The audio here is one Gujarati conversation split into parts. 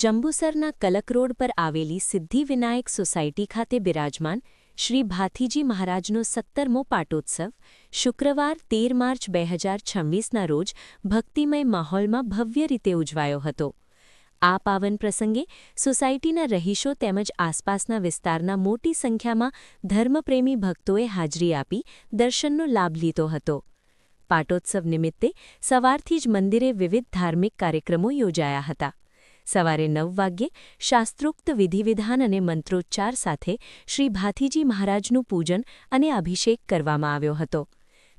જંબુસરના કલક રોડ પર આવેલી સિદ્ધિવિનાયક સોસાયટી ખાતે બિરાજમાન શ્રી ભાથીજી મહારાજનો 17મો પાટોત્સવ શુક્રવાર 13 માર્ચ 2026ના રોજ ભક્તિમય માહોલમાં ભવ્ય રીતે ઉજવાયો હતો। આ પાવન પ્રસંગે સોસાયટીના રહીશો તેમજ આસપાસના વિસ્તારના મોટી સંખ્યામાં ધર્મપ્રેમી ભક્તોએ હાજરી આપી દર્શનનો લાભ લીધો હતો। પાટોત્સવ નિમિત્તે સવારથી જ મંદિરે વિવિધ ધાર્મિક કાર્યક્રમો યોજાયા હતા। સવારે 9 વાગ્યે શાસ્ત્રોક્ત વિધિવિધાન અને મંત્રોચ્ચાર સાથે શ્રી ભાથીજી મહારાજનું પૂજન અને અભિષેક કરવામાં આવ્યો હતો।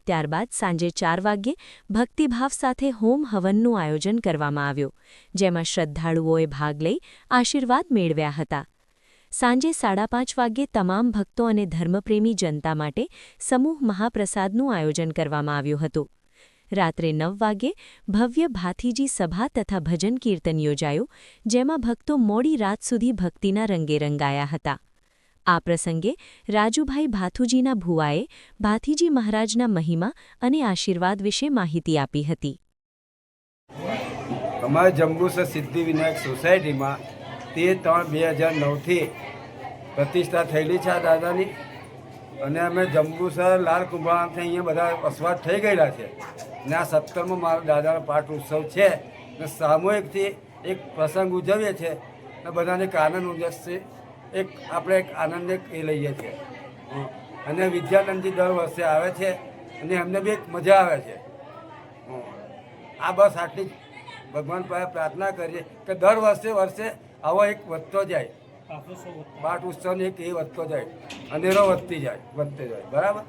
ત્યારબાદ સાંજે 4 વાગ્યે ભક્તિભાવ સાથે હોમ હવનનું આયોજન કરવામાં આવ્યું, જેમાં શ્રદ્ધાળુઓએ ભાગ લઈ આશીર્વાદ મેળવ્યા હતા। સાંજે 5:30 વાગ્યે તમામ ભક્તો અને ધર્મપ્રેમી જનતા માટે સમૂહ મહાપ્રસાદનું આયોજન કરવામાં આવ્યું હતું। રાત્રે 9 વાગ્યે ભવ્ય ભાથીજી સભા તથા ભજન કીર્તન યોજાયું, જેમાં ભક્તો મોડી રાત સુધી ભક્તિના રંગે રંગાયા હતા। આ પ્રસંગે રાજુભાઈ ભાથુજીના ભુવાએ ભાથીજી મહારાજના મહિમા અને આશીર્વાદ વિશે માહિતી આપી હતી। અમારા જંબુસર સિદ્ધિવિનાયક સોસાયટીમાં 13/3/2009થી પ્રતિષ્ઠા થયેલી છે આ દાદાની, અને અમે જંબુસર લાલ કુંભારામથી અહીંયા બધા વસવાટ થઈ ગયેલા છે ને આ 17મો મારો દાદાનો પાઠ ઉત્સવ છે ને સામૂહિકથી એક પ્રસંગ ઉજવીએ છીએ ને બધાને એક આનંદ ઉજવશે, આપણે એક આનંદને એ લઈએ છીએ। અને વિદ્યાનંદજી દર વર્ષે આવે છે અને એમને બી એક મજા આવે છે। આ બસ આટલી જ ભગવાન પાસે પ્રાર્થના કરીએ કે દર વર્ષે આવો એક વધતો જાય, પાઠ ઉત્સવને એક એ વધતો જાય, અનેરો વધતો જાય, બરાબર।